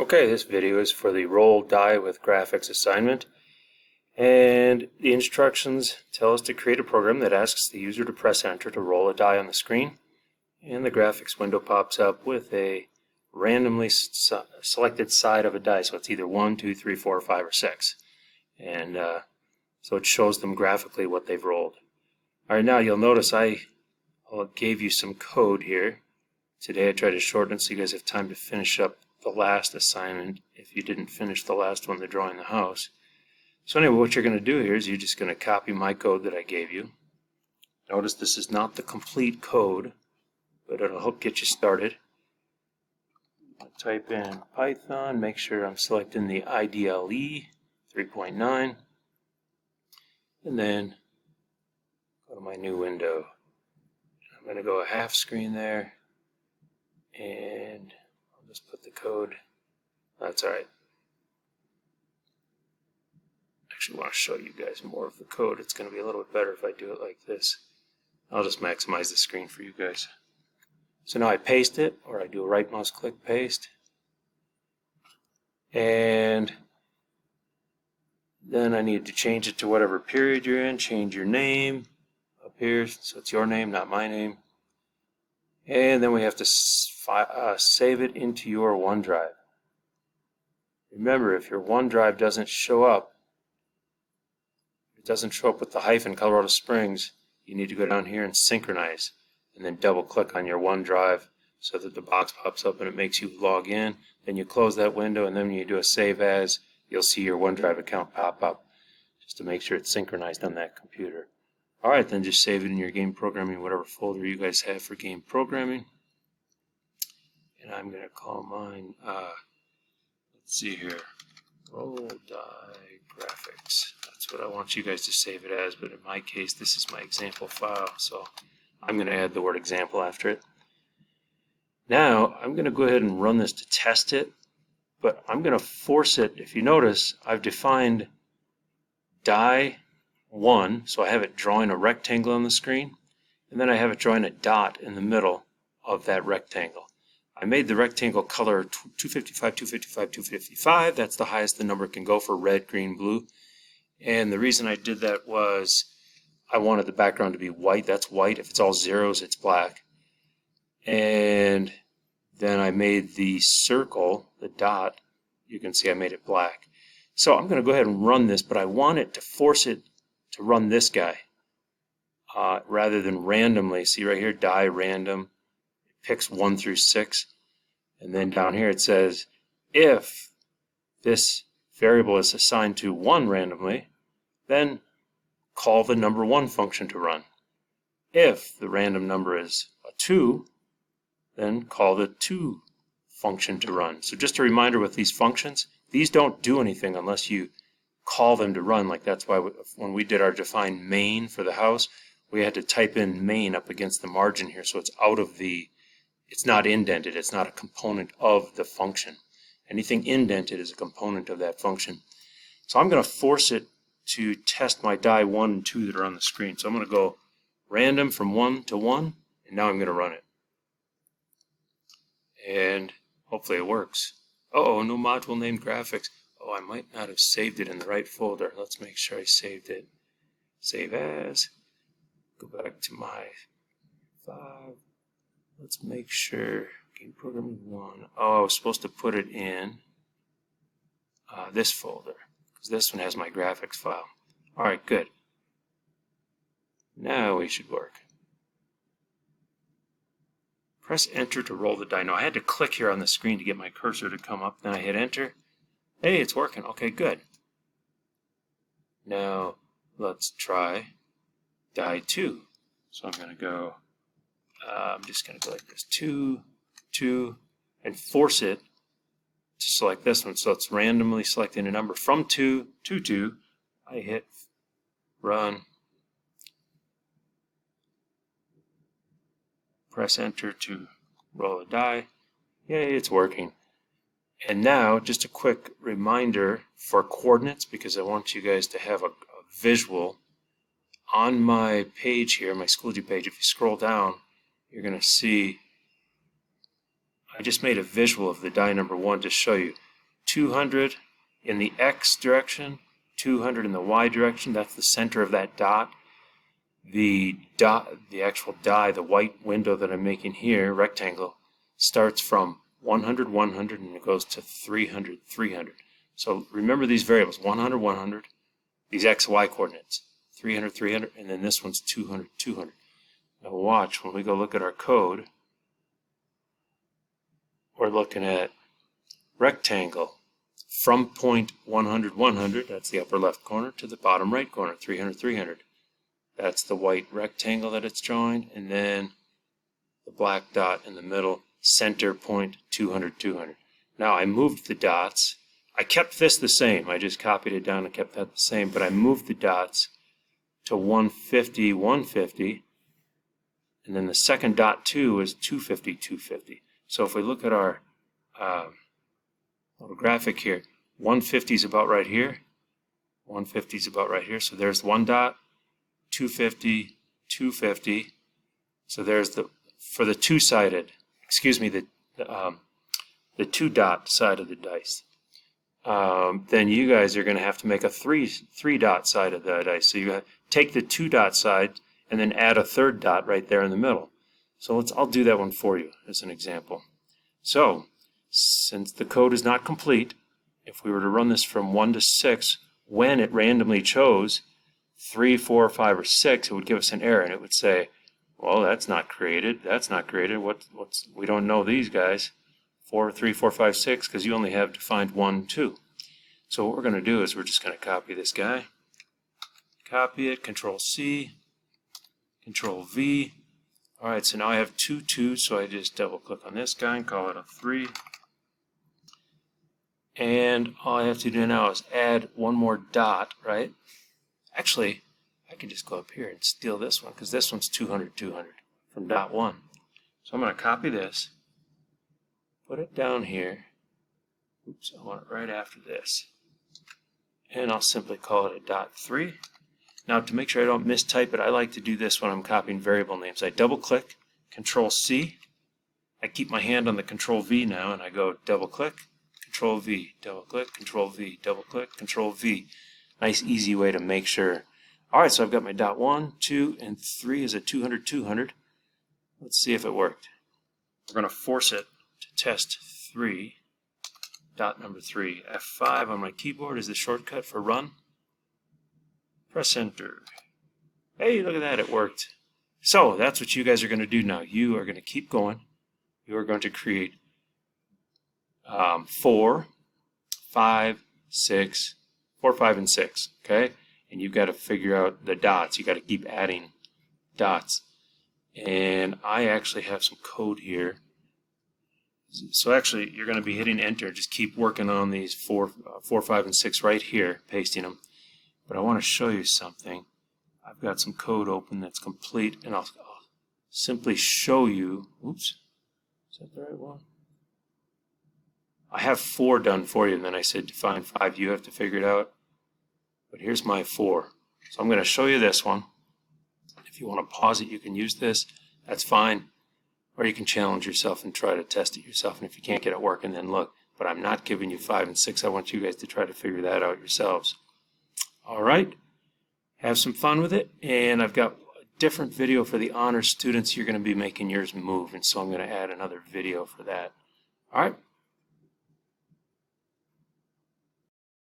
Okay, this video is for the roll die with graphics assignment, and the instructions tell us to create a program that asks the user to press enter to roll a die on the screen, and the graphics window pops up with a randomly selected side of a die, so it's either 1, 2, 3, 4, 5, or 6, and so it shows them graphically what they've rolled. Alright, now you'll notice I gave you some code here. Today I tried to shorten it so you guys have time to finish up the last assignment if you didn't finish the last one, the drawing the house. So anyway, what you're going to do here is you're just going to copy my code that I gave you. Notice this is not the complete code, but it'll help get you started. I'll type in Python, make sure I'm selecting the IDLE 3.9, and then go to my new window. I'm going to go a half screen there, and I'll just put the code. That's alright. Actually want to show you guys more of the code. It's going to be a little bit better if I do it like this. I'll just maximize the screen for you guys. So now I paste it, or I do a right mouse click paste, and then I need to change it to whatever period you're in. Change your name up here, so it's your name, not my name. And then we have to save it into your OneDrive. Remember, if your OneDrive doesn't show up, it doesn't show up with the hyphen Colorado Springs, you need to go down here and synchronize, and then double click on your OneDrive so that the box pops up and it makes you log in. Then you close that window, and then when you do a save as, you'll see your OneDrive account pop up, just to make sure it's synchronized on that computer. Alright, then just save it in your game programming, whatever folder you guys have for game programming. And I'm going to call mine, let's see here, roll die graphics. That's what I want you guys to save it as, but in my case, this is my example file, so I'm going to add the word example after it. Now, I'm going to go ahead and run this to test it, but I'm going to force it. If you notice, I've defined die 1, so I have it drawing a rectangle on the screen, and then I have it drawing a dot in the middle of that rectangle. I made the rectangle color 255, 255, 255. That's the highest the number can go for red, green, blue. And the reason I did that was I wanted the background to be white. That's white. If it's all zeros, it's black. And then I made the circle, the dot, you can see I made it black. So I'm going to go ahead and run this, but I want it to force it to run this guy rather than randomly. See right here, die random. It picks 1 through 6. And then down here it says if this variable is assigned to 1 randomly, then call the number 1 function to run. If the random number is a 2, then call the 2 function to run. So just a reminder with these functions, these don't do anything unless you call them to run. Like that's why when we did our define main for the house, we had to type in main up against the margin here, so it's out of the, it's not indented, it's not a component of the function. Anything indented is a component of that function. So I'm going to force it to test my die 1 and 2 that are on the screen. So I'm going to go random from 1 to 1, and now I'm going to run it. And hopefully it works. Oh, no module named graphics. Oh, I might not have saved it in the right folder. Let's make sure I saved it. Save as. Go back to my 5. Let's make sure. Game programming 1. Oh, I was supposed to put it in this folder, because this one has my graphics file. Alright, good. Now we should work. Press enter to roll the die. Now I had to click here on the screen to get my cursor to come up. Then I hit enter. Hey, it's working. Okay, good. Now let's try die 2. So I'm going to go, I'm just going to go like this, 2, 2, and force it to select this one. So it's randomly selecting a number from 2 to 2. I hit run. Press enter to roll a die. Yay, it's working. And now, just a quick reminder for coordinates, because I want you guys to have a visual. On my page here, my Schoology page, if you scroll down, you're going to see I just made a visual of the die number 1 to show you. 200 in the X direction, 200 in the Y direction. That's the center of that dot. The actual die, the white window that I'm making here, rectangle, starts from 100, 100, and it goes to 300, 300. So remember these variables, 100, 100, these X, Y coordinates, 300, 300, and then this one's 200, 200. Now watch, when we go look at our code, we're looking at rectangle from point 100, 100, that's the upper left corner, to the bottom right corner, 300, 300. That's the white rectangle that it's drawing, and then the black dot in the middle, center point 200, 200. Now I moved the dots. I kept this the same. I just copied it down and kept that the same, but I moved the dots to 150, 150, and then the second dot 2 is 250, 250. So if we look at our little graphic here, 150 is about right here, 150 is about right here, so there's one dot, 250, 250. So there's the, for the two-sided, excuse me, the two-dot side of the dice. Then you guys are going to have to make a three-dot side of the dice. So you take the two-dot side and then add a third dot right there in the middle. So I'll do that one for you as an example. So since the code is not complete, if we were to run this from 1 to 6, when it randomly chose 3, 4, 5, or 6, it would give us an error, and it would say, well, that's not created. That's not created. We don't know these guys. 4, 3, 4, 5, 6, because you only have defined 1, 2. So what we're going to do is we're just going to copy this guy. Copy it, Control C, Control V. All right, so now I have 2, 2, so I just double click on this guy and call it a 3. And all I have to do now is add one more dot, right? Actually, I can just go up here and steal this one, because this one's 200, 200 from dot 1. So I'm going to copy this, put it down here. Oops, I want it right after this. And I'll simply call it a dot 3. Now, to make sure I don't mistype it, I like to do this when I'm copying variable names. I double click, Control C. I keep my hand on the Control V now, and I go double click, Control V, double click, Control V, double click, Control V. Nice, easy way to make sure. All right, so I've got my dot 1, 2, and 3 is a 200, 200. Let's see if it worked. We're going to force it to test 3. Dot number 3. F5 on my keyboard is the shortcut for run. Press enter. Hey, look at that, it worked. So that's what you guys are going to do now. You are going to keep going. You are going to create 4, 5, 6, 4, 5, and 6. Okay? And you've got to figure out the dots. You've got to keep adding dots. And I actually have some code here. So actually, you're going to be hitting enter. Just keep working on these 4, 5, and 6 right here, pasting them. But I want to show you something. I've got some code open that's complete, and I'll simply show you. Oops, is that the right one? I have 4 done for you, and then I said define 5. You have to figure it out. But here's my 4. So I'm going to show you this one. If you want to pause it, you can use this. That's fine. Or you can challenge yourself and try to test it yourself. And if you can't get it working, then look. But I'm not giving you 5 and 6. I want you guys to try to figure that out yourselves. All right. Have some fun with it. And I've got a different video for the honors students. You're going to be making yours move. And so I'm going to add another video for that. All right.